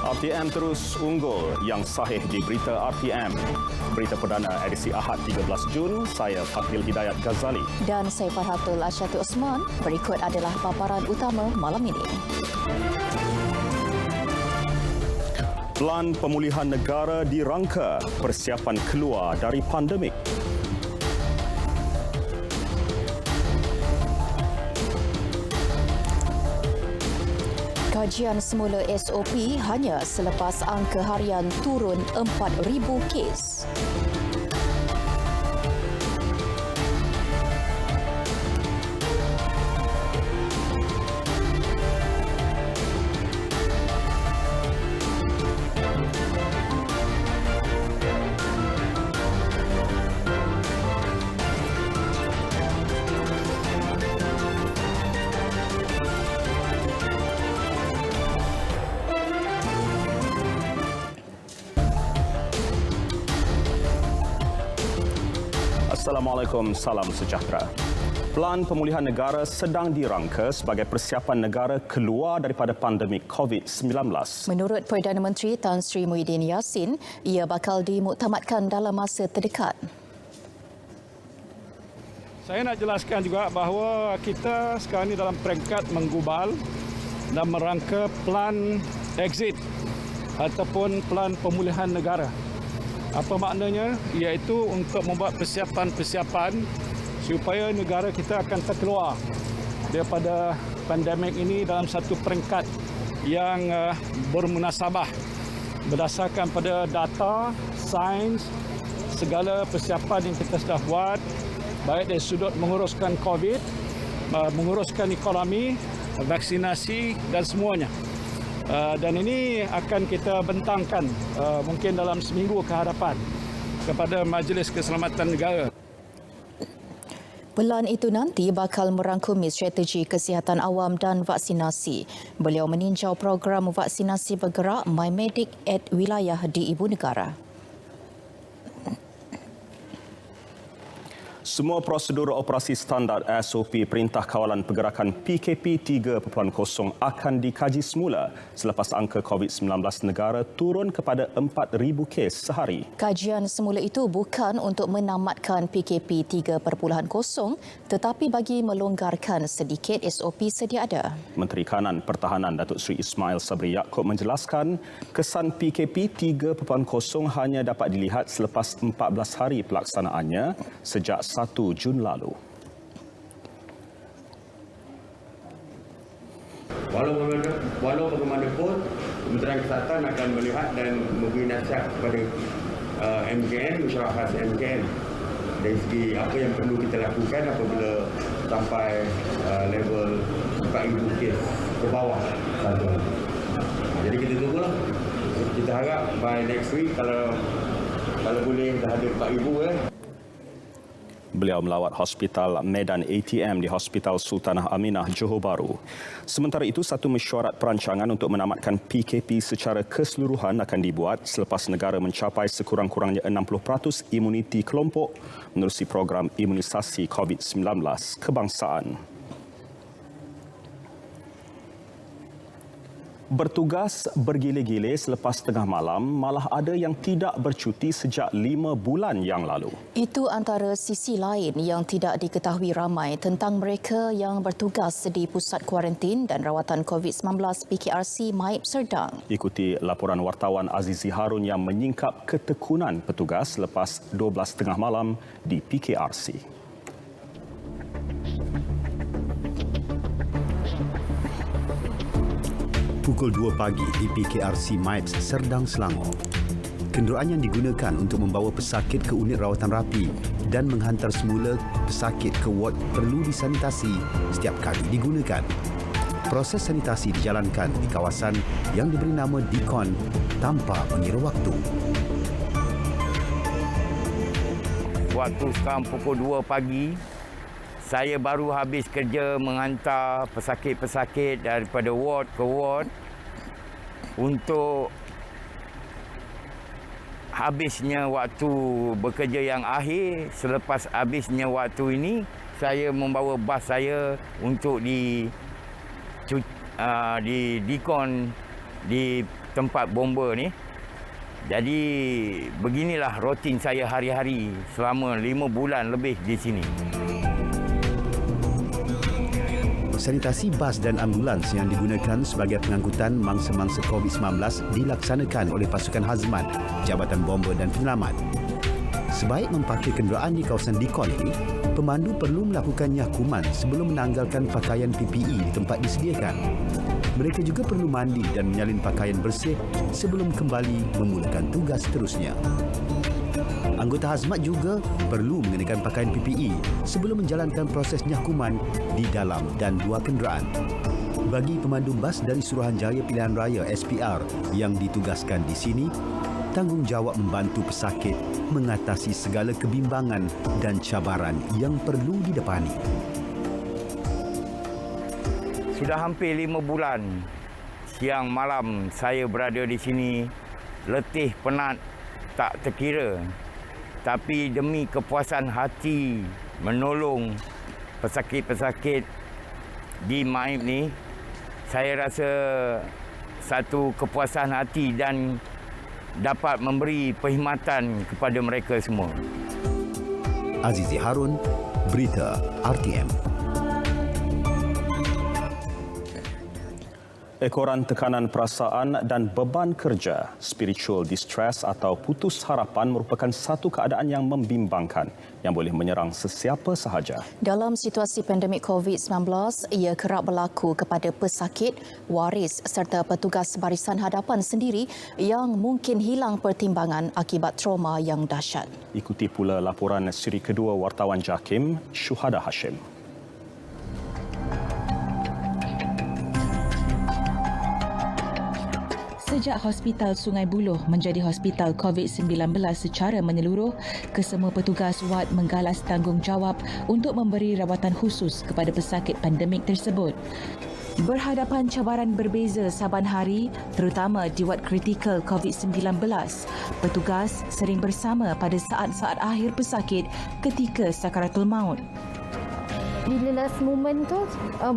RTM terus unggul, yang sahih di Berita RTM. Berita perdana edisi Ahad 13 Jun, saya Fakil Hidayat Ghazali. Dan saya Farhatul Asyatu Osman. Berikut adalah paparan utama malam ini. Pelan pemulihan negara dirangka, persiapan keluar dari pandemik. Kajian semula SOP hanya selepas angka harian turun 4,000 kes. Assalamualaikum, salam sejahtera. Pelan pemulihan negara sedang dirangka sebagai persiapan negara keluar daripada pandemik COVID-19. Menurut Perdana Menteri Tan Sri Muhyiddin Yassin, ia bakal dimuktamadkan dalam masa terdekat. Saya nak jelaskan juga bahawa kita sekarang ini dalam peringkat menggubal dan merangka plan exit ataupun plan pemulihan negara. Apa maknanya? Iaitu untuk membuat persiapan-persiapan supaya negara kita akan terkeluar daripada pandemik ini dalam satu peringkat yang bermunasabah berdasarkan pada data, sains, segala persiapan yang kita sudah buat baik dari sudut menguruskan COVID, menguruskan ekonomi, vaksinasi dan semuanya. Dan ini akan kita bentangkan mungkin dalam seminggu ke hadapan kepada Majlis Keselamatan Negara. Pelan itu nanti bakal merangkumi strategi kesihatan awam dan vaksinasi. Beliau meninjau program vaksinasi bergerak MyMedic at wilayah di Ibu Negara. Semua prosedur operasi standard SOP Perintah Kawalan Pergerakan PKP 3.0 akan dikaji semula selepas angka COVID-19 negara turun kepada 4,000 kes sehari. Kajian semula itu bukan untuk menamatkan PKP 3.0 tetapi bagi melonggarkan sedikit SOP sedia ada. Menteri Kanan Pertahanan Datuk Seri Ismail Sabri Yaakob menjelaskan kesan PKP 3.0 hanya dapat dilihat selepas 14 hari pelaksanaannya sejak 1 Jun lalu. Walau bagaimanapun, Kementerian Kesihatan akan melihat dan memberi nasihat kepada MKN, masyarakat MKN dari segi apa yang perlu kita lakukan apabila sampai level 4,000 kes ke bawah satu. Jadi kita tunggulah. Kita harap by next week kalau boleh dah ada 4,000 Beliau melawat Hospital Medan ATM di Hospital Sultanah Aminah, Johor Bahru. Sementara itu, satu mesyuarat perancangan untuk menamatkan PKP secara keseluruhan akan dibuat selepas negara mencapai sekurang-kurangnya 60% imuniti kelompok menerusi program imunisasi COVID-19 kebangsaan. Bertugas bergile-gile selepas tengah malam, malah ada yang tidak bercuti sejak 5 bulan yang lalu. Itu antara sisi lain yang tidak diketahui ramai tentang mereka yang bertugas di Pusat Kuarantin dan Rawatan COVID-19 PKRC Maib Serdang. Ikuti laporan wartawan Azizi Harun yang menyingkap ketekunan petugas selepas 12 tengah malam di PKRC. Pukul 2 pagi di PKRC Maib Serdang, Selangor. Kenderaan yang digunakan untuk membawa pesakit ke unit rawatan rapi dan menghantar semula pesakit ke ward perlu disanitasi setiap kali digunakan. Proses sanitasi dijalankan di kawasan yang diberi nama Dikon tanpa mengira waktu. Waktu sekarang pukul 2 pagi, saya baru habis kerja menghantar pesakit-pesakit daripada ward ke ward untuk habisnya waktu bekerja yang akhir. Selepas habisnya waktu ini, saya membawa bas saya untuk di Dikon di tempat bomba ni. Jadi beginilah rutin saya hari-hari selama 5 bulan lebih di sini. Sanitasi bas dan ambulans yang digunakan sebagai pengangkutan mangsa-mangsa COVID-19 dilaksanakan oleh pasukan hazmat, Jabatan Bomba dan Penyelamat. Sebaik memparkir kenderaan di kawasan Dikon ini, pemandu perlu melakukan nyakuman sebelum menanggalkan pakaian PPE di tempat disediakan. Mereka juga perlu mandi dan menyalin pakaian bersih sebelum kembali memulakan tugas seterusnya. Anggota hazmat juga perlu mengenakan pakaian PPE sebelum menjalankan proses nyakuman di dalam dan luar kenderaan. Bagi pemandu bas dari Suruhanjaya Pilihan Raya SPR yang ditugaskan di sini, tanggungjawab membantu pesakit mengatasi segala kebimbangan dan cabaran yang perlu didepani. Sudah hampir 5 bulan siang malam saya berada di sini, letih penat tak terkira. Tapi demi kepuasan hati menolong pesakit-pesakit di MAIP ni, saya rasa satu kepuasan hati dan dapat memberi perkhidmatan kepada mereka semua. Azizi Harun, Berita RTM. Ekoran tekanan perasaan dan beban kerja, spiritual distress atau putus harapan merupakan satu keadaan yang membimbangkan yang boleh menyerang sesiapa sahaja. Dalam situasi pandemik COVID-19, ia kerap berlaku kepada pesakit, waris serta petugas barisan hadapan sendiri yang mungkin hilang pertimbangan akibat trauma yang dahsyat. Ikuti pula laporan siri kedua wartawan JAKIM, Syuhada Hashim. Sejak Hospital Sungai Buloh menjadi Hospital COVID-19 secara menyeluruh, kesemua petugas wad menggalas tanggungjawab untuk memberi rawatan khusus kepada pesakit pandemik tersebut. Berhadapan cabaran berbeza saban hari, terutama di wad kritikal COVID-19, petugas sering bersama pada saat-saat akhir pesakit ketika sakaratul maut. Bila last moment tu,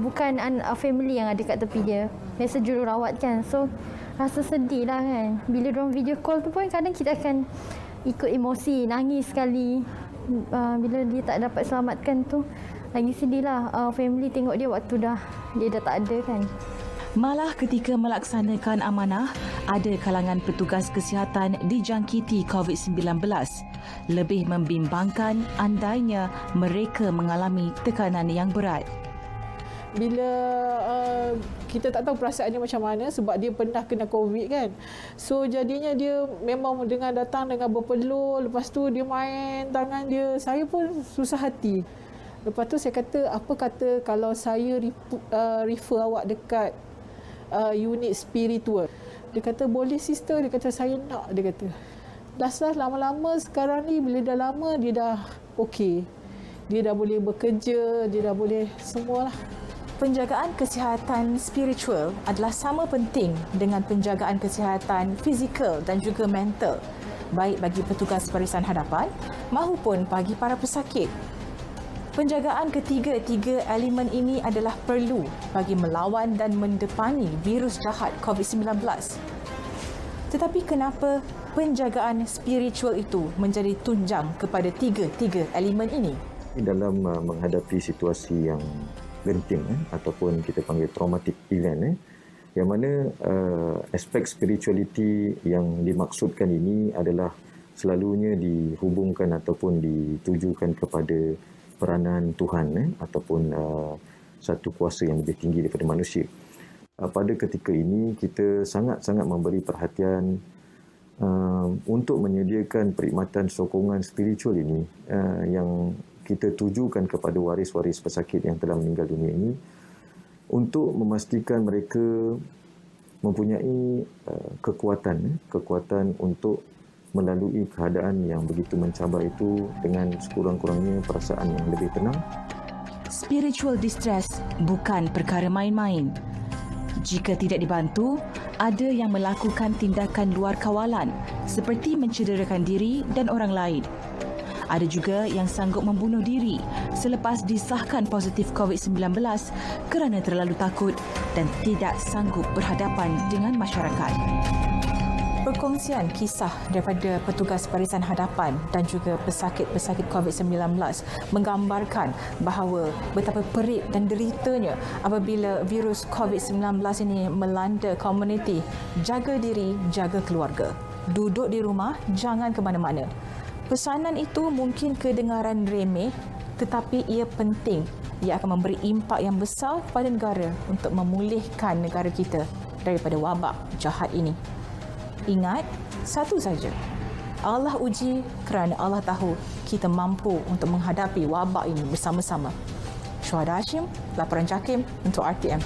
bukan family yang ada kat tepi dia. Biasa jururawat kan. So, rasa sedih lah kan. Bila diorang video call tu pun kadang kita akan ikut emosi, nangis sekali. Bila dia tak dapat selamatkan tu, lagi sedih lah. Family tengok dia waktu dia dah tak ada kan. Malah ketika melaksanakan amanah, ada kalangan petugas kesihatan dijangkiti COVID-19. Lebih membimbangkan andainya mereka mengalami tekanan yang berat. Bila kita tak tahu perasaan dia macam mana sebab dia pernah kena COVID kan. So jadinya dia memang datang dengan berpeluh, lepas tu dia main tangan dia. Saya pun susah hati. Lepas tu saya kata, apa kata kalau saya refer awak dekat unit spiritual. Dia kata, boleh sister. Dia kata, saya nak. Dia kata, dah lama-lama sekarang ni bila dah lama dia dah okey. Dia dah boleh bekerja, dia dah boleh semualah. Penjagaan kesihatan spiritual adalah sama penting dengan penjagaan kesihatan fizikal dan juga mental, baik bagi petugas barisan hadapan maupun bagi para pesakit. Penjagaan ketiga-tiga elemen ini adalah perlu bagi melawan dan mendepani virus jahat COVID-19. Tetapi kenapa penjagaan spiritual itu menjadi tunjang kepada tiga-tiga elemen ini? Dalam menghadapi situasi yang genting ataupun kita panggil traumatic event, yang mana aspek spirituality yang dimaksudkan ini adalah selalunya dihubungkan ataupun ditujukan kepada peranan Tuhan ataupun satu kuasa yang lebih tinggi daripada manusia. Pada ketika ini kita sangat-sangat memberi perhatian untuk menyediakan perkhidmatan sokongan spiritual ini yang kita tujukan kepada waris-waris pesakit yang telah meninggal dunia ini untuk memastikan mereka mempunyai kekuatan untuk melalui keadaan yang begitu mencabar itu dengan sekurang-kurangnya perasaan yang lebih tenang. Spiritual distress bukan perkara main-main. Jika tidak dibantu, ada yang melakukan tindakan luar kawalan seperti mencederakan diri dan orang lain. Ada juga yang sanggup membunuh diri selepas disahkan positif COVID-19 kerana terlalu takut dan tidak sanggup berhadapan dengan masyarakat. Perkongsian kisah daripada petugas barisan hadapan dan juga pesakit-pesakit COVID-19 menggambarkan bahawa betapa perit dan deritanya apabila virus COVID-19 ini melanda komuniti. Jaga diri, jaga keluarga. Duduk di rumah, jangan ke mana-mana. Pesanan itu mungkin kedengaran remeh, tetapi ia penting. Ia akan memberi impak yang besar kepada negara untuk memulihkan negara kita daripada wabak jahat ini. Ingat, satu saja. Allah uji kerana Allah tahu kita mampu untuk menghadapi wabak ini bersama-sama. Syuhada Hashim, laporan JAKIM untuk RTM.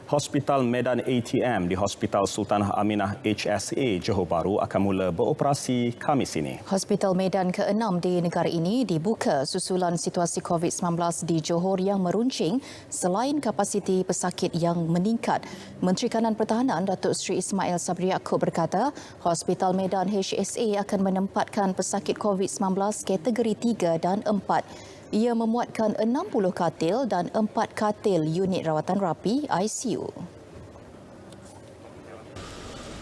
Hospital Medan ATM di Hospital Sultanah Aminah HSA Johor Bahru akan mula beroperasi Khamis ini. Hospital Medan ke-6 di negara ini dibuka susulan situasi COVID-19 di Johor yang meruncing selain kapasiti pesakit yang meningkat. Menteri Kanan Pertahanan Datuk Seri Ismail Sabri Yaakob berkata, Hospital Medan HSA akan menempatkan pesakit COVID-19 kategori 3 dan 4. Ia memuatkan 60 katil dan 4 katil unit rawatan rapi ICU.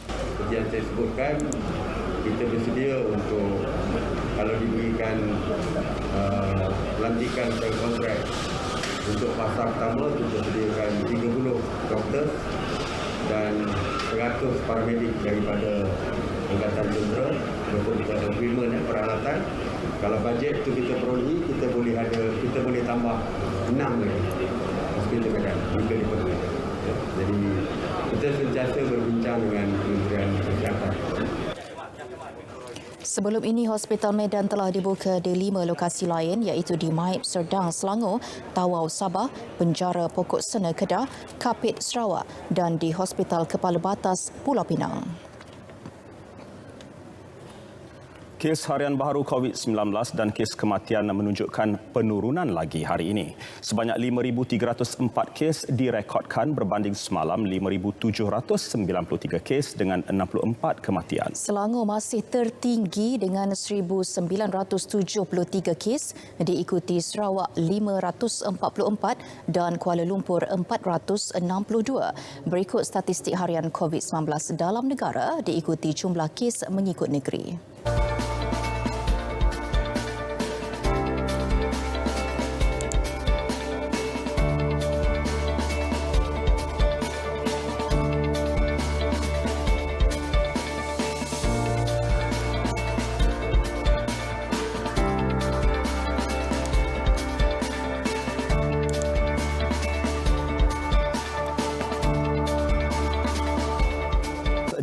Seperti yang saya sebutkan, kita bersedia untuk kalau diberikan pelantikan secara kontrak untuk fasa pertama, kita sediakan 30 doktor dan 100 paramedik daripada Angkatan Tentera untuk kita ada agreement peralatan. Kalau bajet itu kita perolehi, kita boleh tambah 6 lagi hospital Medan jika diperlukan. Jadi kita sentiasa berbincang dengan Kementerian Kesihatan. Sebelum ini, Hospital Medan telah dibuka di 5 lokasi lain iaitu di Maib Serdang, Selangor, Tawau, Sabah, Penjara Pokok Sena, Kedah, Kapit, Sarawak dan di Hospital Kepala Batas, Pulau Pinang. Kes harian baharu COVID-19 dan kes kematian menunjukkan penurunan lagi hari ini. Sebanyak 5,304 kes direkodkan berbanding semalam 5,793 kes dengan 64 kematian. Selangor masih tertinggi dengan 1,973 kes, diikuti Sarawak 544 dan Kuala Lumpur 462. Berikut statistik harian COVID-19 dalam negara diikuti jumlah kes mengikut negeri.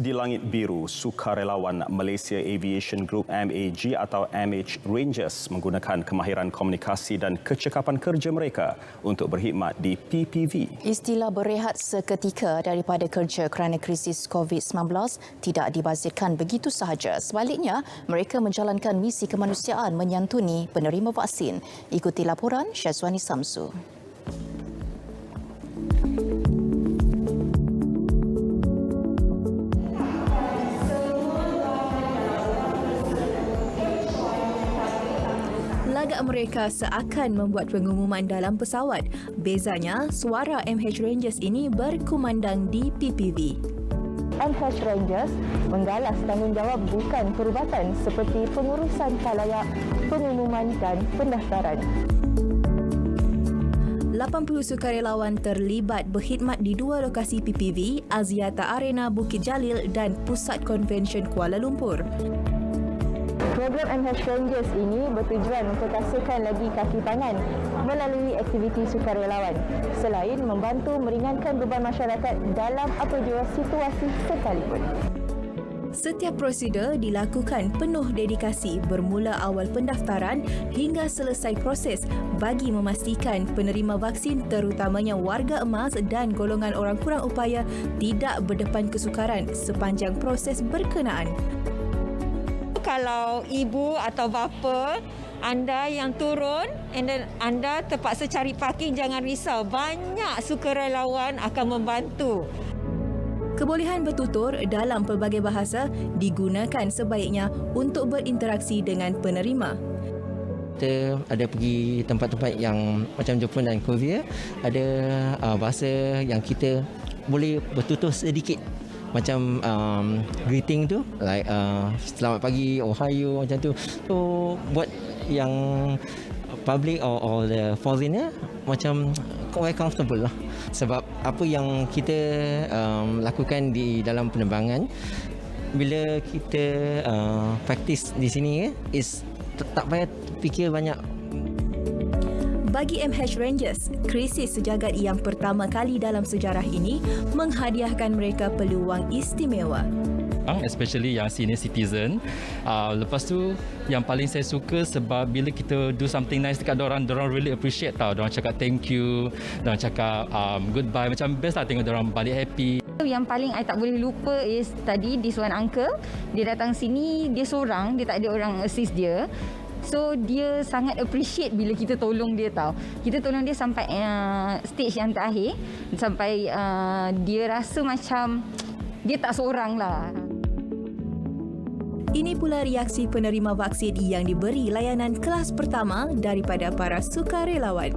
Di langit biru, sukarelawan Malaysia Aviation Group MAG atau MH Rangers menggunakan kemahiran komunikasi dan kecekapan kerja mereka untuk berkhidmat di PPV. Istilah berehat seketika daripada kerja kerana krisis COVID-19 tidak dibazirkan begitu sahaja. Sebaliknya, mereka menjalankan misi kemanusiaan menyantuni penerima vaksin. Ikuti laporan Syazwani Samsu. Lagak mereka seakan membuat pengumuman dalam pesawat. Bezanya, suara MH Rangers ini berkumandang di PPV. MH Rangers menggalas tanggungjawab bukan perubatan seperti pengurusan khalayak, pengumuman dan pendaftaran. 80 sukarelawan terlibat berkhidmat di 2 lokasi PPV, Aziata Arena Bukit Jalil dan Pusat Konvensyen Kuala Lumpur. Program MH Rangers ini bertujuan memperkasakan lagi kaki tangan melalui aktiviti sukarelawan selain membantu meringankan beban masyarakat dalam apa jua situasi sekalipun. Setiap prosedur dilakukan penuh dedikasi bermula awal pendaftaran hingga selesai proses bagi memastikan penerima vaksin terutamanya warga emas dan golongan orang kurang upaya tidak berdepan kesukaran sepanjang proses berkenaan. Kalau ibu atau bapa anda yang turun dan anda terpaksa cari parking, jangan risau. Banyak sukarelawan akan membantu. Kebolehan bertutur dalam pelbagai bahasa digunakan sebaiknya untuk berinteraksi dengan penerima. Kita ada pergi tempat-tempat yang macam Jepun dan Korea, ada bahasa yang kita boleh bertutur sedikit. Macam greeting tu, like selamat pagi, ohayo macam tu. So buat yang public or the foreigner macam quite comfortable lah. Sebab apa yang kita lakukan di dalam penerbangan, bila kita practice di sini is tak payah fikir banyak. Bagi MH Rangers, krisis sejagat yang pertama kali dalam sejarah ini menghadiahkan mereka peluang istimewa. Especially yang senior citizen. Lepas tu yang paling saya suka sebab bila kita do something nice dekat dorang really appreciate tau. Dorang cakap thank you, dorang cakap goodbye. Macam best lah tengok dorang balik happy. Yang paling I tak boleh lupa is tadi this one uncle. Dia datang sini, dia seorang, dia tak ada orang assist dia. So dia sangat appreciate bila kita tolong dia tau. Kita tolong dia sampai stage yang terakhir. Sampai dia rasa macam dia tak seorang lah. Ini pula reaksi penerima vaksin yang diberi layanan kelas pertama daripada para sukarelawan.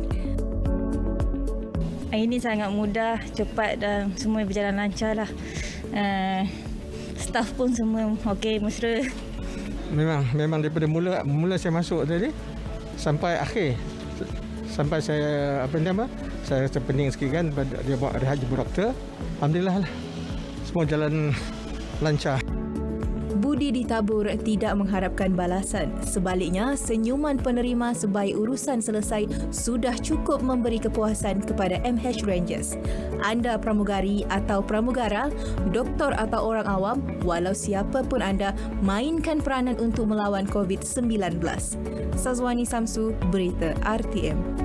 Ini sangat mudah, cepat dan semua berjalan lancar lah. Staff pun semua okey, mesra. Memang daripada mula saya masuk tadi sampai akhir, sampai saya saya rasa pening sikit kan, dia buat rehat jumpa doktor. Alhamdulillah lah, semua jalan lancar. Budi ditabur tidak mengharapkan balasan. Sebaliknya, senyuman penerima sebaik urusan selesai sudah cukup memberi kepuasan kepada MH Rangers. Anda pramugari atau pramugara, doktor atau orang awam, walau siapa pun anda, mainkan peranan untuk melawan COVID-19. Sazwani Samsu, Berita RTM.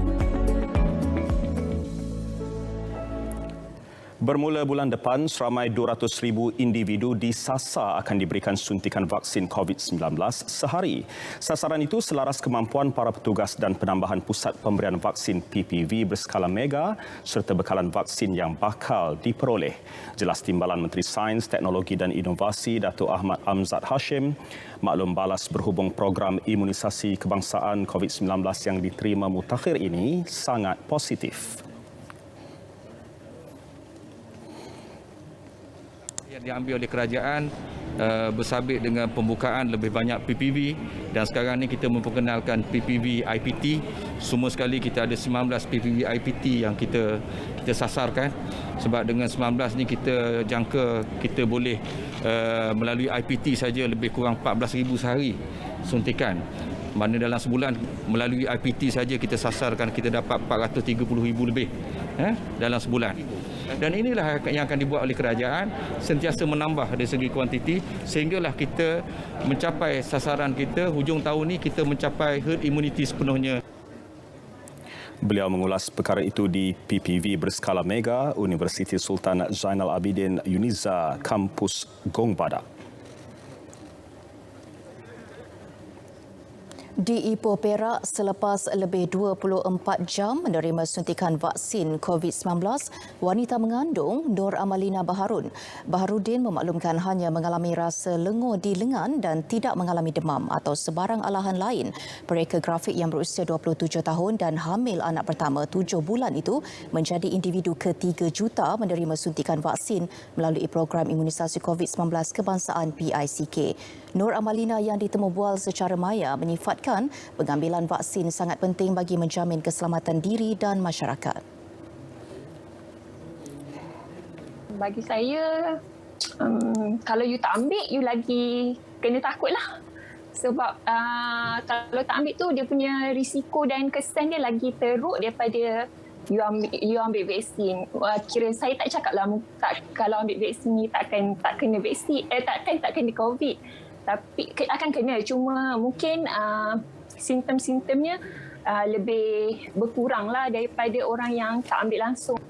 Bermula bulan depan, seramai 200,000 individu disasar akan diberikan suntikan vaksin COVID-19 sehari. Sasaran itu selaras kemampuan para petugas dan penambahan pusat pemberian vaksin PPV berskala mega serta bekalan vaksin yang bakal diperoleh. Jelas Timbalan Menteri Sains, Teknologi dan Inovasi Datuk Ahmad Amzad Hashim, maklum balas berhubung program imunisasi kebangsaan COVID-19 yang diterima mutakhir ini sangat positif. Yang diambil oleh kerajaan bersabit dengan pembukaan lebih banyak PPV dan sekarang ni kita memperkenalkan PPV IPT. Semua sekali kita ada 19 PPV IPT yang kita sasarkan sebab dengan 19 ni kita jangka kita boleh melalui IPT saja lebih kurang 14,000 sehari suntikan. Mana dalam sebulan melalui IPT saja kita sasarkan kita dapat 430,000 lebih dalam sebulan. Dan inilah yang akan dibuat oleh kerajaan, sentiasa menambah dari segi kuantiti sehinggalah kita mencapai sasaran kita hujung tahun ini kita mencapai herd immunity sepenuhnya. Beliau mengulas perkara itu di PPV berskala mega Universiti Sultan Zainal Abidin Uniza Kampus Gong Di Ipoh Perak, selepas lebih 24 jam menerima suntikan vaksin COVID-19, wanita mengandung Nur Amalina Baharudin memaklumkan hanya mengalami rasa lenguh di lengan dan tidak mengalami demam atau sebarang alahan lain. Mereka grafik yang berusia 27 tahun dan hamil anak pertama 7 bulan itu menjadi individu ke-3 juta menerima suntikan vaksin melalui program imunisasi COVID-19 kebangsaan PICK. Nur Amalina yang ditemu bual secara maya menyifatkan pengambilan vaksin sangat penting bagi menjamin keselamatan diri dan masyarakat. Bagi saya, kalau you tak ambil, you lagi kena takutlah. Sebab kalau tak ambil tu, dia punya risiko dan kesan dia lagi teruk daripada you ambil vaksin. Kira saya tak cakaplah kalau ambil vaksin ni tak kena vaksin, tak kena COVID. Tapi akan kena, cuma mungkin simptom-simptomnya lebih berkuranglah daripada orang yang tak ambil langsung.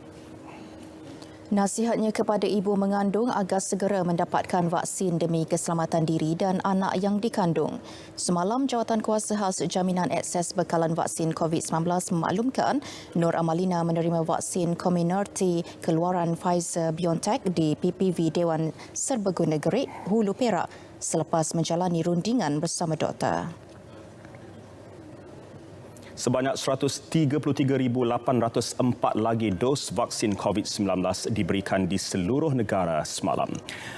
Nasihatnya kepada ibu mengandung agar segera mendapatkan vaksin demi keselamatan diri dan anak yang dikandung. Semalam, Jawatankuasa Khas Jaminan Akses Bekalan Vaksin COVID-19 memaklumkan Nur Amalina menerima vaksin Comirnaty keluaran Pfizer-BioNTech di PPV Dewan Serbaguna Gerik, Hulu Perak selepas menjalani rundingan bersama doktor. Sebanyak 133,804 lagi dos vaksin COVID-19 diberikan di seluruh negara semalam.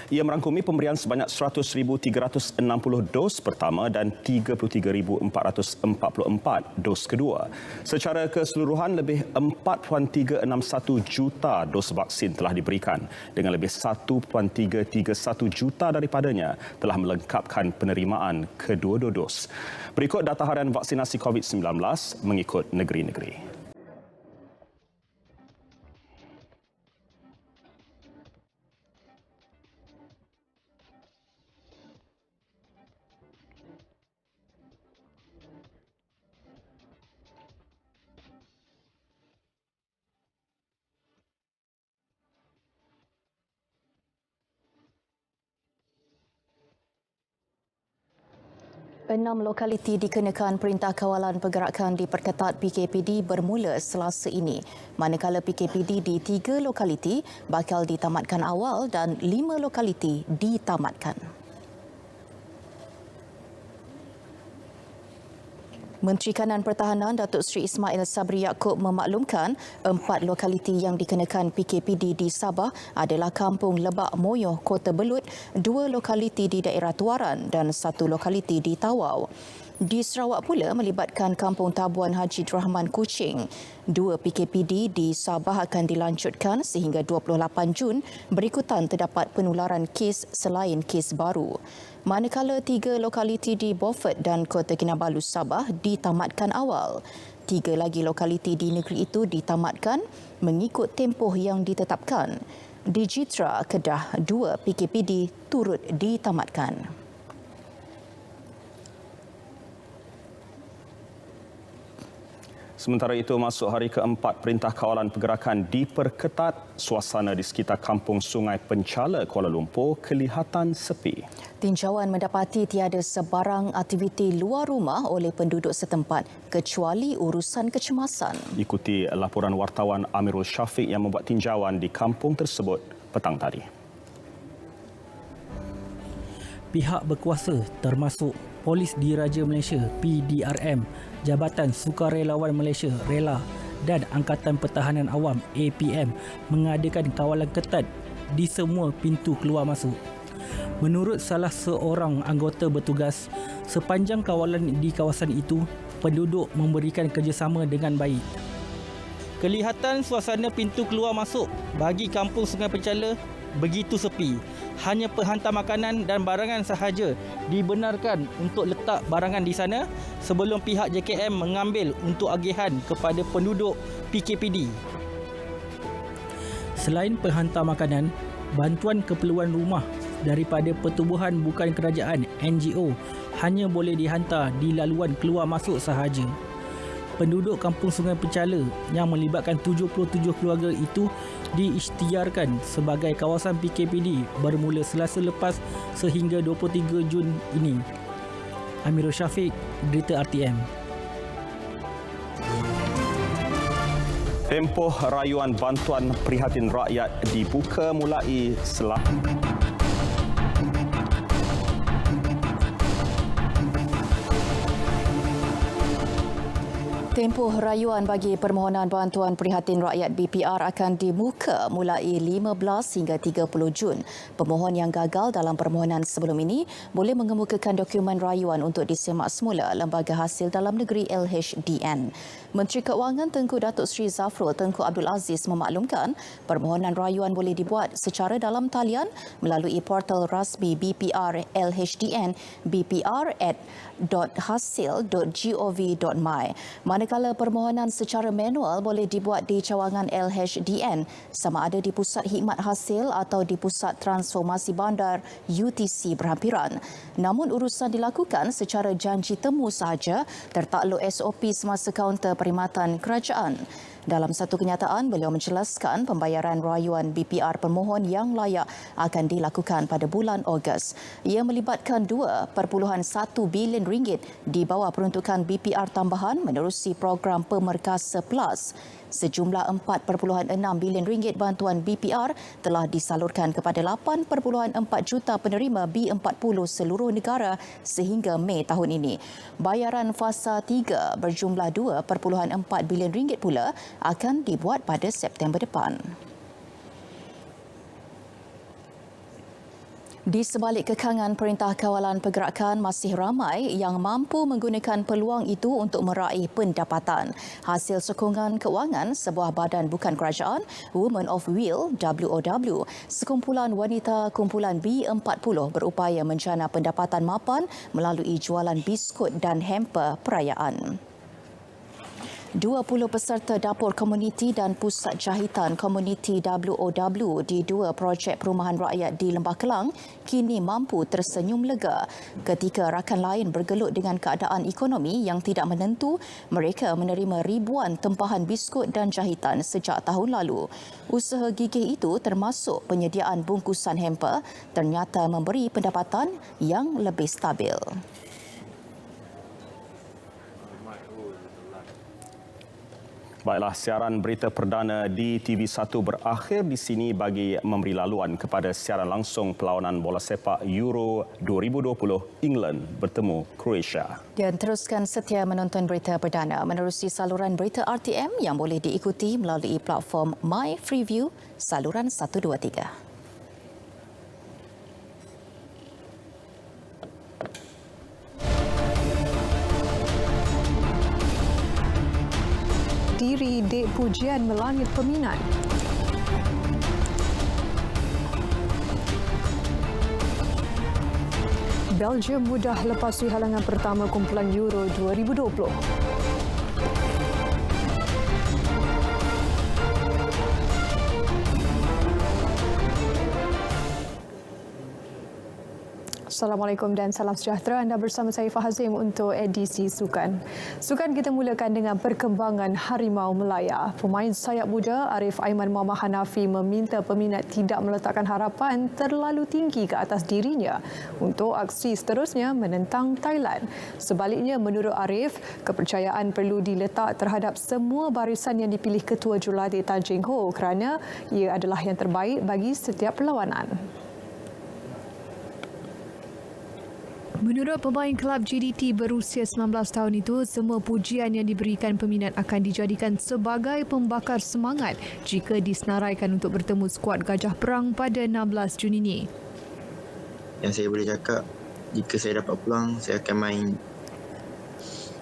Ia merangkumi pemberian sebanyak 100,360 dos pertama dan 33,444 dos kedua. Secara keseluruhan, lebih 4.361 juta dos vaksin telah diberikan, dengan lebih 1.331 juta daripadanya telah melengkapkan penerimaan kedua dos. Berikut data harian vaksinasi COVID-19 mengikut negeri-negeri. Enam lokaliti dikenakan Perintah Kawalan Pergerakan diperketat PKPD bermula Selasa ini. Manakala PKPD di 3 lokaliti bakal ditamatkan awal dan 5 lokaliti ditamatkan. Menteri Kanan Pertahanan Datuk Seri Ismail Sabri Yaakob memaklumkan 4 lokaliti yang dikenakan PKPD di Sabah adalah Kampung Lebak Moyoh, Kota Belud, 2 lokaliti di daerah Tuaran dan 1 lokaliti di Tawau. Di Sarawak pula melibatkan Kampung Tabuan Haji Rahman Kuching. 2 PKPD di Sabah akan dilanjutkan sehingga 28 Jun berikutan terdapat penularan kes selain kes baru. Manakala 3 lokaliti di Beaufort dan Kota Kinabalu Sabah ditamatkan awal. 3 lagi lokaliti di negeri itu ditamatkan mengikut tempoh yang ditetapkan. Di Jitra, Kedah, 2 PKPD turut ditamatkan. Sementara itu, masuk hari keempat Perintah Kawalan Pergerakan diperketat, suasana di sekitar Kampung Sungai Pencala, Kuala Lumpur kelihatan sepi. Tinjauan mendapati tiada sebarang aktiviti luar rumah oleh penduduk setempat kecuali urusan kecemasan. Ikuti laporan wartawan Amirul Syafiq yang membuat tinjauan di kampung tersebut petang tadi. Pihak berkuasa termasuk Polis Diraja Malaysia PDRM, Jabatan Sukarelawan Malaysia RELA dan Angkatan Pertahanan Awam APM mengadakan kawalan ketat di semua pintu keluar masuk. Menurut salah seorang anggota bertugas, sepanjang kawalan di kawasan itu, penduduk memberikan kerjasama dengan baik. Kelihatan suasana pintu keluar masuk bagi Kampung Sungai Pencala begitu sepi. Hanya penghantar makanan dan barangan sahaja dibenarkan untuk letak barangan di sana sebelum pihak JKM mengambil untuk agihan kepada penduduk PKPD. Selain penghantar makanan, bantuan keperluan rumah daripada pertubuhan bukan kerajaan NGO hanya boleh dihantar di laluan keluar masuk sahaja. Penduduk Kampung Sungai Pencala yang melibatkan 77 keluarga itu diisytiharkan sebagai kawasan PKPD bermula Selasa lepas sehingga 23 Jun ini. Amirul Syafiq, Berita RTM. Tempoh rayuan bantuan prihatin rakyat dibuka mulai Tempoh rayuan bagi permohonan bantuan prihatin rakyat BPR akan dibuka mulai 15 hingga 30 Jun. Pemohon yang gagal dalam permohonan sebelum ini boleh mengemukakan dokumen rayuan untuk disemak semula Lembaga Hasil Dalam Negeri LHDN. Menteri Keuangan Tengku Datuk Seri Zafrul Tengku Abdul Aziz memaklumkan permohonan rayuan boleh dibuat secara dalam talian melalui portal rasmi BPR LHDN bpr@hasil.gov.my. Manakala permohonan secara manual boleh dibuat di cawangan LHDN sama ada di Pusat Khidmat Hasil atau di Pusat Transformasi Bandar UTC berhampiran. Namun urusan dilakukan secara janji temu sahaja tertakluk SOP semasa kaunter perkhidmatan kerajaan. Dalam satu kenyataan, beliau menjelaskan pembayaran rayuan BPR pemohon yang layak akan dilakukan pada bulan Ogos. Ia melibatkan 2.1 bilion ringgit di bawah peruntukan BPR tambahan menerusi program Pemerkasa Plus. Sejumlah 4.6 bilion ringgit bantuan BPR telah disalurkan kepada 8.4 juta penerima B40 seluruh negara sehingga Mei tahun ini. Bayaran fasa 3 berjumlah 2.4 bilion ringgit pula akan dibuat pada September depan. Di sebalik kekangan Perintah Kawalan Pergerakan, masih ramai yang mampu menggunakan peluang itu untuk meraih pendapatan. Hasil sokongan kewangan sebuah badan bukan kerajaan, Women of Will (WOW), sekumpulan wanita kumpulan B40 berupaya menjana pendapatan mapan melalui jualan biskut dan hamper perayaan. 20 peserta dapur komuniti dan pusat jahitan komuniti WOW di 2 projek perumahan rakyat di Lembah Kelang kini mampu tersenyum lega. Ketika rakan lain bergelut dengan keadaan ekonomi yang tidak menentu, mereka menerima ribuan tempahan biskut dan jahitan sejak tahun lalu. Usaha gigih itu termasuk penyediaan bungkusan hamper ternyata memberi pendapatan yang lebih stabil. Baiklah, siaran berita perdana di TV1 berakhir di sini bagi memberi laluan kepada siaran langsung perlawanan bola sepak Euro 2020 England bertemu Croatia. Dan teruskan setia menonton berita perdana menerusi saluran berita RTM yang boleh diikuti melalui platform My Freeview saluran 123. Diri dek pujian melangit peminat. Belgium mudah lepasi halangan pertama kumpulan Euro 2020. Assalamualaikum dan salam sejahtera. Anda bersama saya Fahazim untuk edisi Sukan. Sukan kita mulakan dengan perkembangan Harimau Melaya. Pemain sayap muda Arif Aiman Muhammad Hanafi meminta peminat tidak meletakkan harapan terlalu tinggi ke atas dirinya untuk aksi seterusnya menentang Thailand. Sebaliknya, menurut Arif, kepercayaan perlu diletak terhadap semua barisan yang dipilih Ketua Jurulatih Tan Cheng Ho kerana ia adalah yang terbaik bagi setiap perlawanan. Menurut pemain kelab JDT berusia 19 tahun itu, semua pujian yang diberikan peminat akan dijadikan sebagai pembakar semangat jika disenaraikan untuk bertemu skuad Gajah Perang pada 16 Jun ini. Yang saya boleh cakap, jika saya dapat peluang, saya akan main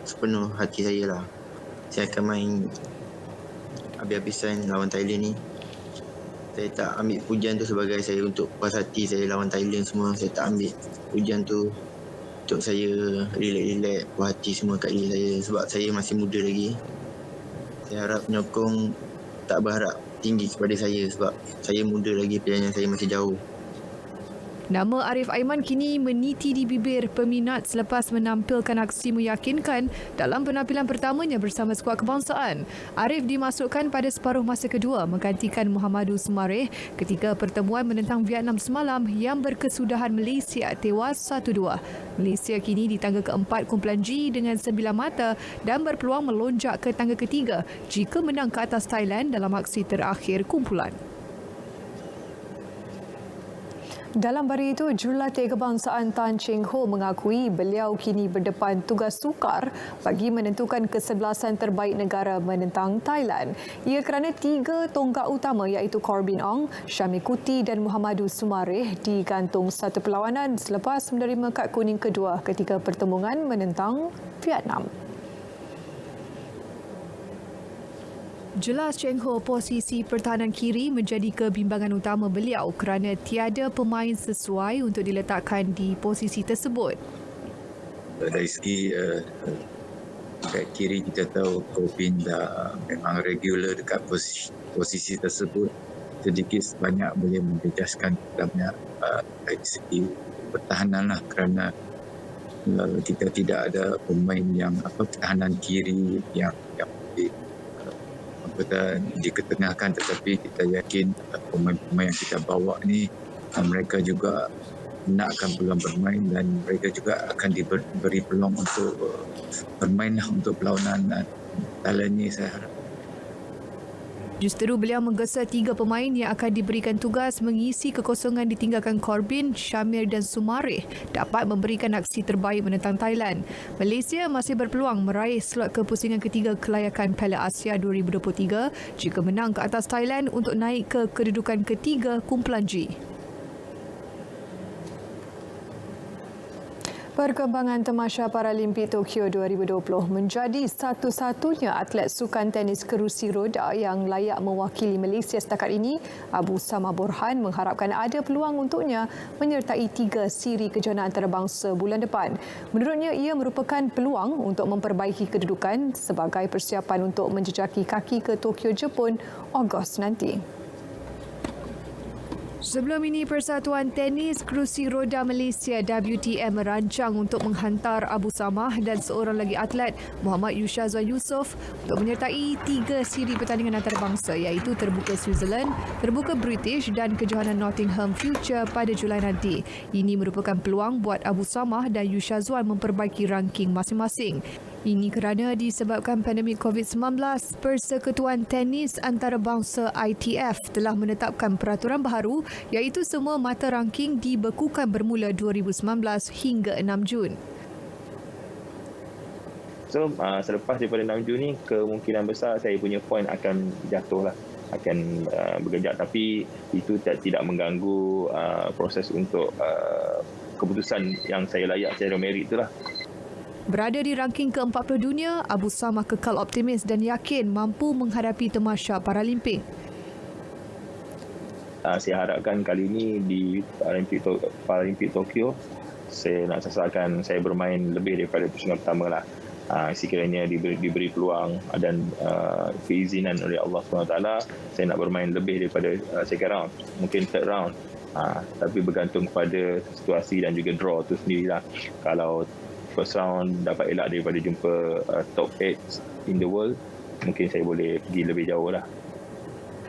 sepenuh hati saya lah. Saya akan main habis-habisan lawan Thailand ni. Saya tak ambil pujian tu sebagai saya untuk puas hati saya lawan Thailand semua. Saya tak ambil pujian tu untuk saya relax-relax, puas hati semua kat diri saya sebab saya masih muda lagi. Saya harap penyokong tak berharap tinggi kepada saya sebab saya muda lagi, perjalanan saya masih jauh. Nama Arif Aiman kini meniti di bibir peminat selepas menampilkan aksi meyakinkan dalam penampilan pertamanya bersama skuad kebangsaan. Arif dimasukkan pada separuh masa kedua menggantikan Muhammadu Sumareh ketika pertemuan menentang Vietnam semalam yang berkesudahan Malaysia tewas 1-2. Malaysia kini di tangga keempat kumpulan G dengan 9 mata dan berpeluang melonjak ke tangga ketiga jika menang ke atas Thailand dalam aksi terakhir kumpulan. Dalam hari itu, Jurulatih Kebangsaan Tan Cheng Ho mengakui beliau kini berdepan tugas sukar bagi menentukan kesebelasan terbaik negara menentang Thailand. Ia kerana 3 tonggak utama iaitu Corbin Ong, Syamil Kuti dan Muhammadu Sumareh digantung satu perlawanan selepas menerima kad kuning kedua ketika pertembungan menentang Vietnam. Jelas Cheng Ho posisi pertahanan kiri menjadi kebimbangan utama beliau kerana tiada pemain sesuai untuk diletakkan di posisi tersebut. Dari segi kat kiri kita tahu Corbin dah memang regular dekat posisi tersebut, sedikit sebanyak boleh menjejaskan dalamnya dari segi pertahanan lah kerana kita tidak ada pemain yang pertahanan kiri yang diketengahkan, tetapi kita yakin pemain-pemain yang kita bawa ni mereka juga nakkan peluang bermain dan mereka juga akan diberi peluang untuk bermain untuk perlawanan Thailand ni, saya harap. Justeru beliau menggesa 3 pemain yang akan diberikan tugas mengisi kekosongan ditinggalkan Corbin, Syamir dan Sumareh dapat memberikan aksi terbaik menentang Thailand. Malaysia masih berpeluang meraih slot ke pusingan ketiga kelayakan Piala Asia 2023 jika menang ke atas Thailand untuk naik ke kedudukan ketiga kumpulan G. Perkembangan Tamasya Paralimpik Tokyo 2020 menjadi satu-satunya atlet sukan tenis kerusi roda yang layak mewakili Malaysia setakat ini. Abu Samah Borhan mengharapkan ada peluang untuknya menyertai 3 siri kejohanan antarabangsa bulan depan. Menurutnya, ia merupakan peluang untuk memperbaiki kedudukan sebagai persiapan untuk menjejaki kaki ke Tokyo, Jepun, Ogos nanti. Sebelum ini, Persatuan Tenis Kerusi Roda Malaysia WTM merancang untuk menghantar Abu Samah dan seorang lagi atlet, Muhammad Yushazwan Yusof, untuk menyertai 3 siri pertandingan antarabangsa iaitu Terbuka Switzerland, Terbuka British dan Kejohanan Nottingham Future pada Julai nanti. Ini merupakan peluang buat Abu Samah dan Yushazwan memperbaiki ranking masing-masing. Ini kerana disebabkan pandemik COVID-19, Persekutuan Tenis Antarabangsa ITF telah menetapkan peraturan baharu iaitu semua mata ranking dibekukan bermula 2019 hingga 6 Jun. So, selepas daripada 6 Jun ni, kemungkinan besar saya punya point akan jatuh lah, akan bergejak. Tapi itu tidak mengganggu proses untuk keputusan yang saya layak secara merit itulah. Berada di ranking ke-40 dunia, Abu Samah kekal optimis dan yakin mampu menghadapi Tamasya Paralimpik. Saya harapkan kali ini di Paralimpik Tokyo, saya nak sasarkan saya bermain lebih daripada pusingan pertama lah. Sekiranya diberi peluang dan keizinan oleh Allah SWT, saya nak bermain lebih daripada second round, mungkin third round. Tapi bergantung kepada situasi dan juga draw tu sendirilah. Kalau first round dapat elak daripada jumpa top 8 in the world, mungkin saya boleh pergi lebih jauh lah.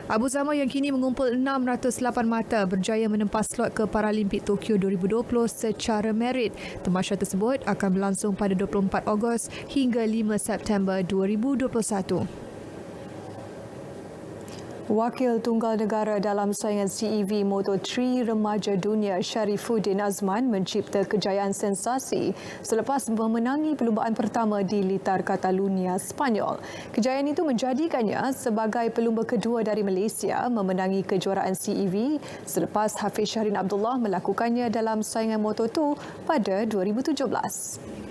Abu Samah yang kini mengumpul 608 mata berjaya menempas slot ke Paralimpik Tokyo 2020 secara merit. Tamasya tersebut akan berlangsung pada 24 Ogos hingga 5 September 2021. Wakil Tunggal Negara dalam saingan CEV Moto3 Remaja Dunia Sharifuddin Azman mencipta kejayaan sensasi selepas memenangi perlumbaan pertama di Litar Catalunya, Spanyol. Kejayaan itu menjadikannya sebagai pelumba kedua dari Malaysia memenangi kejuaraan CEV selepas Hafiz Shahrin Abdullah melakukannya dalam saingan Moto2 pada 2017.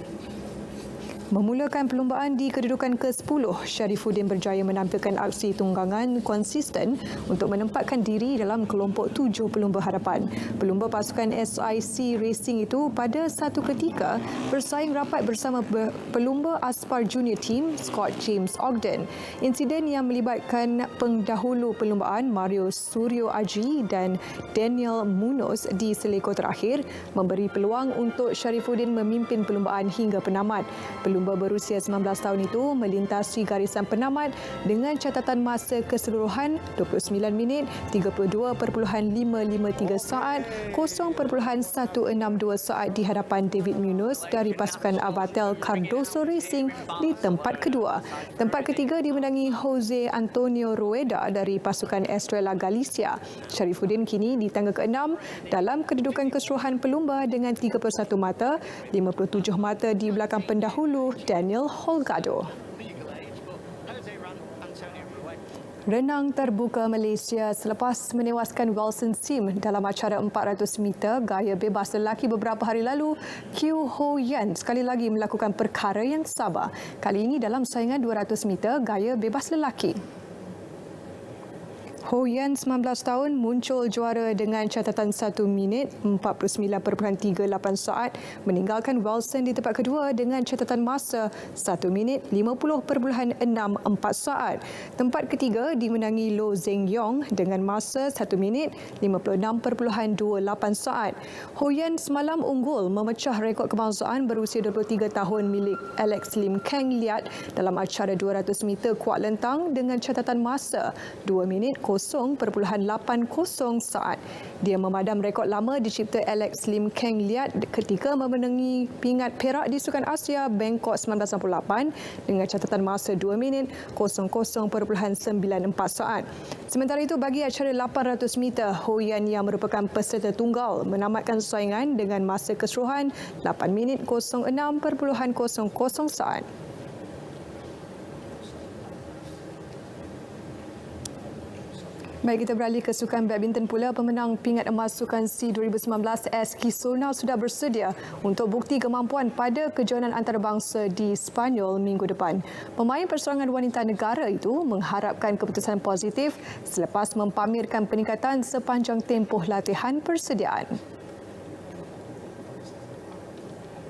Memulakan perlumbaan di kedudukan ke-10, Sharifuddin berjaya menampilkan aksi tunggangan konsisten untuk menempatkan diri dalam kelompok 7 pelumba hadapan. Pelumba pasukan SIC Racing itu pada satu ketika bersaing rapat bersama pelumba Aspar Junior Team Scott James Ogden. Insiden yang melibatkan pendahulu perlumbaan Mario Suryo Aji dan Daniel Munoz di selekor terakhir memberi peluang untuk Sharifuddin memimpin perlumbaan hingga penamat. Pelumba berusia 19 tahun itu melintasi garisan penamat dengan catatan masa keseluruhan 29 minit 32.553 saat 0.162 saat di hadapan David Munoz dari pasukan Avatel Cardoso Racing di tempat kedua. Tempat ketiga dimenangi Jose Antonio Rueda dari pasukan Estrella Galicia. Sharifuddin kini di tangga ke-6 dalam kedudukan keseluruhan pelumba dengan 31 mata, 57 mata di belakang pendahulu Daniel Holgado. Renang terbuka Malaysia selepas menewaskan Wilson Sim dalam acara 400 meter gaya bebas lelaki beberapa hari lalu, Kiu Ho Yan sekali lagi melakukan perkara yang sama. Kali ini dalam saingan 200 meter gaya bebas lelaki. Ho Yan 19 tahun muncul juara dengan catatan 1 minit 49.38 saat meninggalkan Wilson di tempat kedua dengan catatan masa 1 minit 50.64 saat. Tempat ketiga dimenangi Lo Zeng Yong dengan masa 1 minit 56.28 saat. Ho Yan semalam unggul memecah rekod kebangsaan berusia 23 tahun milik Alex Lim Keng Liat dalam acara 200 meter kuat lentang dengan catatan masa 2 minit 0.80 saat. Dia memadam rekod lama dicipta Alex Lim Keng Liat ketika memenangi pingat perak di Sukan Asia Bangkok 1998 dengan catatan masa 2 minit 00.94 saat. Sementara itu bagi acara 800 meter, Ho Yan yang merupakan peserta tunggal menamatkan saingan dengan masa keseluruhan 8 minit 06.00 saat. Baik, kita beralih ke sukan badminton pula. Pemenang pingat emas Sukan SEA 2019 S. Kisona sudah bersedia untuk bukti kemampuan pada kejohanan antarabangsa di Sepanyol minggu depan. Pemain perseorangan wanita negara itu mengharapkan keputusan positif selepas mempamerkan peningkatan sepanjang tempoh latihan persediaan.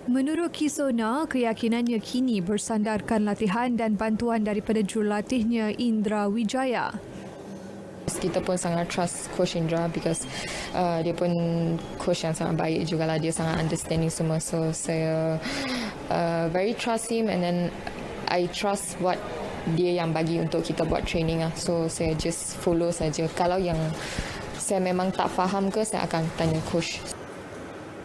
Menurut Kisona, keyakinannya kini bersandarkan latihan dan bantuan daripada jurulatihnya Indra Wijaya. Kita pun sangat trust Coach Indra because dia pun coach yang sangat baik jugalah. Dia sangat understanding semua. So saya very trust him and then I trust what dia yang bagi untuk kita buat training lah. So saya just follow saja. Kalau yang saya memang tak faham ke, saya akan tanya coach.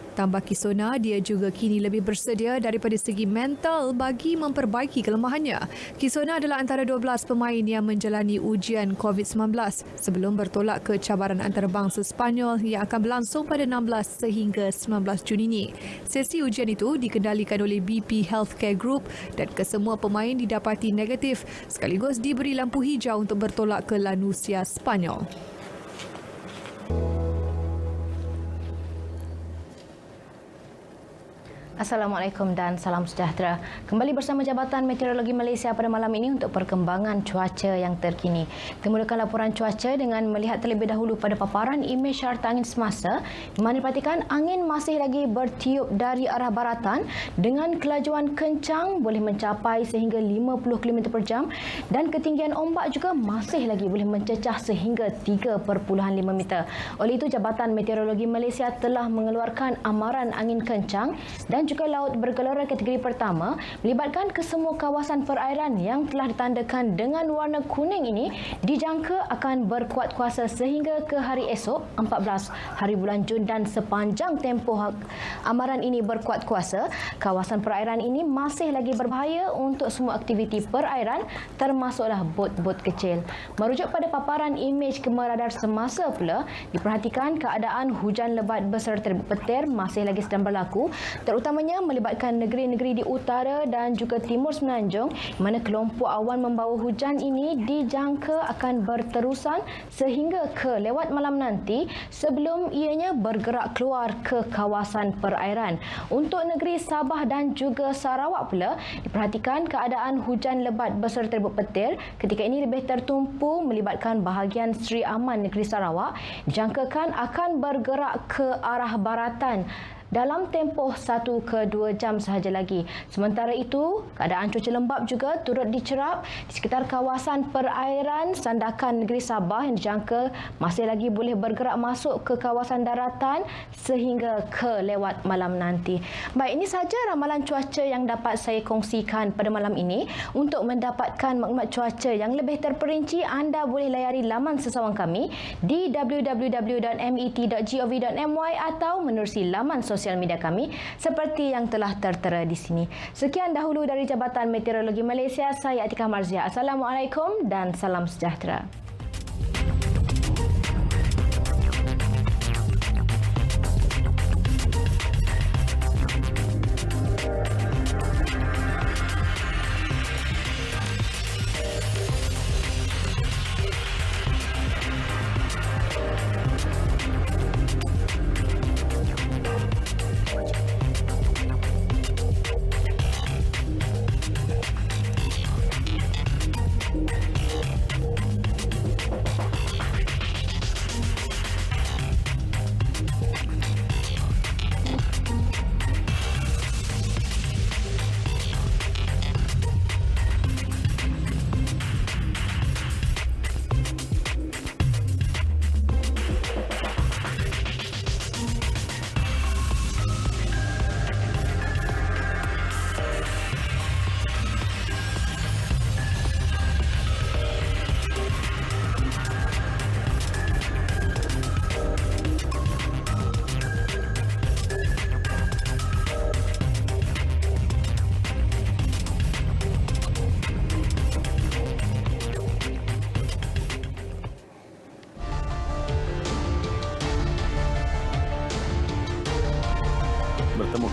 Tambah Kisona, dia juga kini lebih bersedia daripada segi mental bagi memperbaiki kelemahannya. Kisona adalah antara 12 pemain yang menjalani ujian COVID-19 sebelum bertolak ke cabaran antarabangsa Sepanyol yang akan berlangsung pada 16 sehingga 19 Jun ini. Sesi ujian itu dikendalikan oleh BP Healthcare Group dan kesemua pemain didapati negatif sekaligus diberi lampu hijau untuk bertolak ke Lanusia, Sepanyol. Assalamualaikum dan salam sejahtera. Kembali bersama Jabatan Meteorologi Malaysia pada malam ini untuk perkembangan cuaca yang terkini. Kita mulakan laporan cuaca dengan melihat terlebih dahulu pada paparan imej harta angin semasa, di mana perhatikan angin masih lagi bertiup dari arah baratan dengan kelajuan kencang boleh mencapai sehingga 50 km per jam dan ketinggian ombak juga masih lagi boleh mencecah sehingga 3.5 meter. Oleh itu, Jabatan Meteorologi Malaysia telah mengeluarkan amaran angin kencang dan juga laut bergelora kategori pertama melibatkan kesemua kawasan perairan yang telah ditandakan dengan warna kuning ini dijangka akan berkuat kuasa sehingga ke hari esok 14 hari bulan Jun dan sepanjang tempoh amaran ini berkuat kuasa, kawasan perairan ini masih lagi berbahaya untuk semua aktiviti perairan termasuklah bot-bot kecil. Merujuk pada paparan imej kemeradar semasa pula, diperhatikan keadaan hujan lebat beserta petir masih lagi sedang berlaku, terutamanya melibatkan negeri-negeri di utara dan juga timur semenanjung, di mana kelompok awan membawa hujan ini dijangka akan berterusan sehingga ke lewat malam nanti sebelum ianya bergerak keluar ke kawasan perairan. Untuk negeri Sabah dan juga Sarawak pula, diperhatikan keadaan hujan lebat beserta petir ketika ini lebih tertumpu melibatkan bahagian Seri Aman negeri Sarawak, dijangkakan akan bergerak ke arah baratan dalam tempoh 1 ke 2 jam sahaja lagi. Sementara itu, keadaan cuaca lembap juga turut dicerap di sekitar kawasan perairan Sandakan negeri Sabah yang dijangka masih lagi boleh bergerak masuk ke kawasan daratan sehingga ke lewat malam nanti. Baik, ini sahaja ramalan cuaca yang dapat saya kongsikan pada malam ini. Untuk mendapatkan maklumat cuaca yang lebih terperinci, anda boleh layari laman sesawang kami di www.met.gov.my atau menerusi laman sosial media kami seperti yang telah tertera di sini. Sekian dahulu dari Jabatan Meteorologi Malaysia. Saya Atikah Marzia. Assalamualaikum dan salam sejahtera.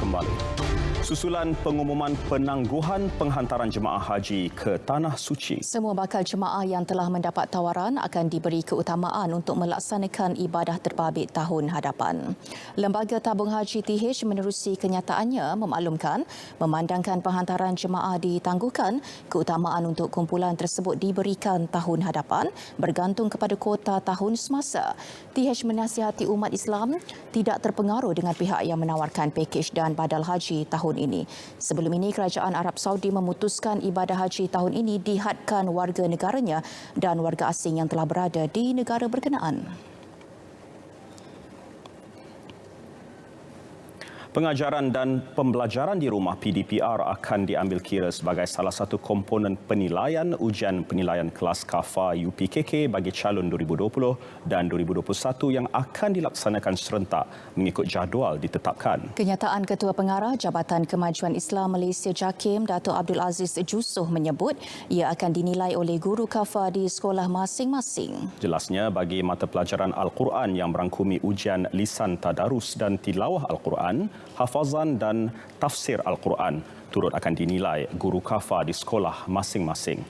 kembali. Susulan pengumuman penangguhan penghantaran jemaah haji ke Tanah Suci. Semua bakal jemaah yang telah mendapat tawaran akan diberi keutamaan untuk melaksanakan ibadah terbabit tahun hadapan. Lembaga Tabung Haji TH menerusi kenyataannya memaklumkan memandangkan penghantaran jemaah ditangguhkan, keutamaan untuk kumpulan tersebut diberikan tahun hadapan bergantung kepada kuota tahun semasa. TH menasihati umat Islam tidak terpengaruh dengan pihak yang menawarkan pakej dan badal haji tahun ini. Sebelum ini, Kerajaan Arab Saudi memutuskan ibadah haji tahun ini dihadkan warga negaranya dan warga asing yang telah berada di negara berkenaan. Pengajaran dan pembelajaran di rumah PDPR akan diambil kira sebagai salah satu komponen penilaian ujian penilaian kelas KAFA UPKK bagi calon 2020 dan 2021 yang akan dilaksanakan serentak mengikut jadual ditetapkan. Kenyataan Ketua Pengarah Jabatan Kemajuan Islam Malaysia JAKIM, Dato' Abdul Aziz Jusoh menyebut ia akan dinilai oleh guru KAFA di sekolah masing-masing. Jelasnya, bagi mata pelajaran Al-Quran yang merangkumi ujian lisan tadarus dan tilawah Al-Quran, hafazan dan tafsir Al-Quran turut akan dinilai guru KAFA di sekolah masing-masing.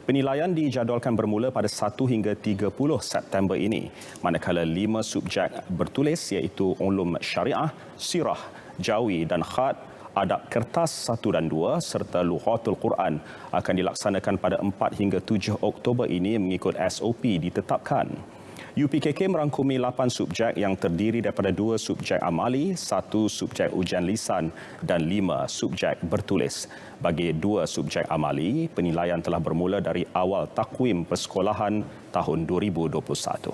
Penilaian dijadualkan bermula pada 1 hingga 30 September ini, manakala 5 subjek bertulis iaitu ulum syariah, sirah, jawi dan khat, adab kertas 1 dan 2 serta lughatul Quran akan dilaksanakan pada 4 hingga 7 Oktober ini mengikut SOP ditetapkan. UPKK merangkumi 8 subjek yang terdiri daripada 2 subjek amali, 1 subjek ujian lisan dan 5 subjek bertulis. Bagi 2 subjek amali, penilaian telah bermula dari awal takwim persekolahan tahun 2021.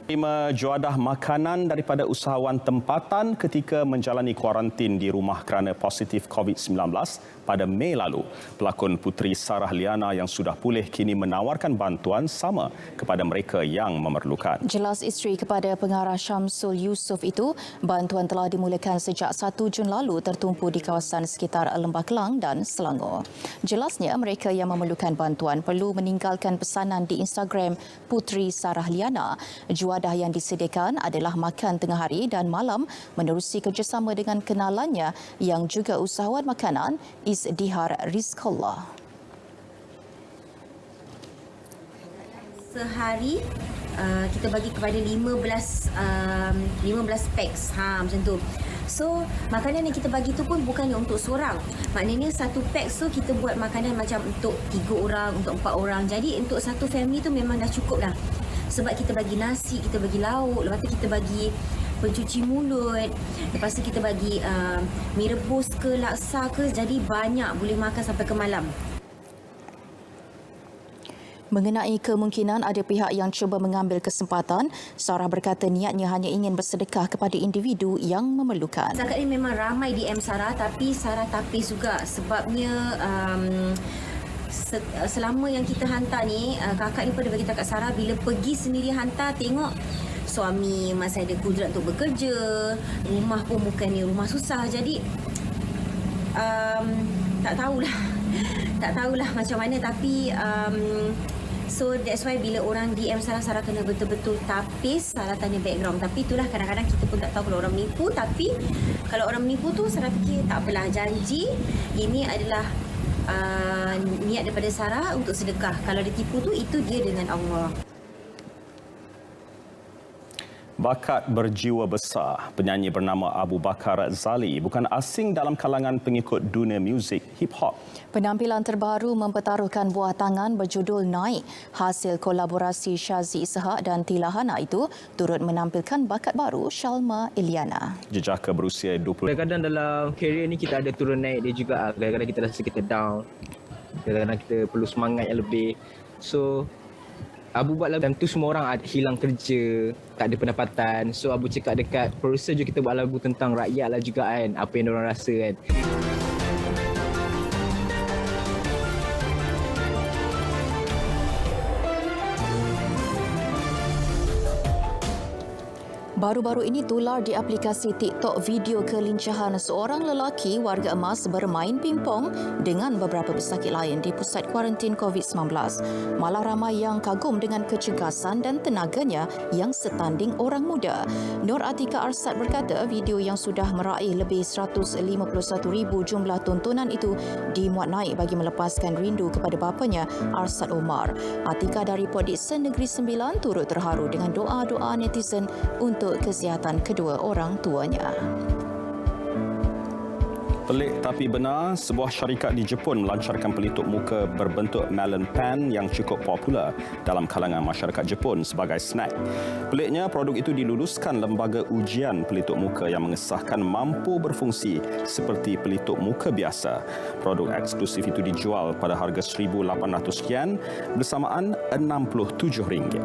Terima juadah makanan daripada usahawan tempatan ketika menjalani kuarantin di rumah kerana positif COVID-19 pada Mei lalu. Pelakon Puteri Sarah Liana yang sudah pulih kini menawarkan bantuan sama kepada mereka yang memerlukan. Jelas isteri kepada pengarah Syamsul Yusof itu, bantuan telah dimulakan sejak 1 Jun lalu tertumpu di kawasan sekitar Lembah Kelang dan Selangor. Jelasnya, mereka yang memerlukan bantuan perlu meninggalkan pesanan di Instagram Puteri Sarah Liana. Juadah yang disediakan adalah makan tengah hari dan malam menerusi kerjasama dengan kenalannya yang juga usahawan makanan, Izdihar Rizqullah. Sehari kita bagi kepada 15 packs macam tu. So makanan yang kita bagi tu pun bukannya untuk seorang. Maknanya satu pack tu kita buat makanan macam untuk 3 orang, untuk 4 orang. Jadi untuk satu family tu memang dah cukup dah. Sebab kita bagi nasi, kita bagi lauk, lepas tu kita bagi pencuci mulut, lepas tu kita bagi mie rebus ke laksa ke, jadi banyak, boleh makan sampai ke malam. Mengenai kemungkinan ada pihak yang cuba mengambil kesempatan, Sarah berkata niatnya hanya ingin bersedekah kepada individu yang memerlukan. Setakat ini memang ramai DM Sarah, tapi Sarah tapis juga sebabnya selama yang kita hantar ni, kakak ni pada bagi takat Sarah, bila pergi sendiri hantar, tengok suami masih ada kudrat untuk bekerja, rumah pun bukannya rumah susah, jadi tak tahulah macam mana, tapi so that's why bila orang DM Sarah kena betul-betul tapis, Sarah tanya background. Tapi itulah, kadang-kadang kita pun tak tahu kalau orang menipu. Tapi kalau orang menipu tu, Sarah fikir tak apalah, janji ini adalah niat daripada Sarah untuk sedekah. Kalau ditipu tu, itu dia dengan Allah. Bakat berjiwa besar, penyanyi bernama Abu Bakar Zali bukan asing dalam kalangan pengikut dunia muzik hip-hop. Penampilan terbaru mempertaruhkan buah tangan berjudul Naik. Hasil kolaborasi Syazi Ishak dan Tilahana itu turut menampilkan bakat baru Shalma Iliana. Jejaka berusia 20. Kadang-kadang dalam kerjaya ni kita ada turun naik dia juga. Kadang-kadang kita rasa kita down. Kadang-kadang kita perlu semangat yang lebih. So Abu buat lagu, time tu semua orang hilang kerja, tak ada pendapatan. So Abu cakap dekat producer je, kita buat lagu tentang rakyat lah juga kan, apa yang diorang rasa kan. Baru-baru ini tular di aplikasi TikTok video kelincahan seorang lelaki warga emas bermain pingpong dengan beberapa pesakit lain di pusat kuarantin COVID-19. Malah ramai yang kagum dengan kecergasan dan tenaganya yang setanding orang muda. Nur Atika Arsad berkata video yang sudah meraih lebih 151,000 jumlah tontonan itu dimuat naik bagi melepaskan rindu kepada bapanya Arsad Omar. Atika dari Podiksen Negeri Sembilan turut terharu dengan doa-doa netizen untuk kesihatan kedua orang tuanya. Pelik tapi benar, sebuah syarikat di Jepun melancarkan pelitup muka berbentuk melon pan yang cukup popular dalam kalangan masyarakat Jepun sebagai snack. Peliknya, produk itu diluluskan lembaga ujian pelitup muka yang mengesahkan mampu berfungsi seperti pelitup muka biasa. Produk eksklusif itu dijual pada harga Rp1,800 bersamaan RM67.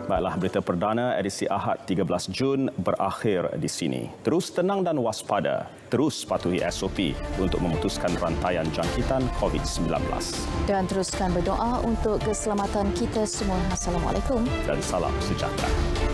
Baiklah, berita perdana edisi Ahad 13 Jun berakhir di sini. Terus tenang dan waspada, terus patuhi SOP untuk memutuskan rantaian jangkitan COVID-19. Dan teruskan berdoa untuk keselamatan kita semua. Assalamualaikum. Dan salam sejahtera.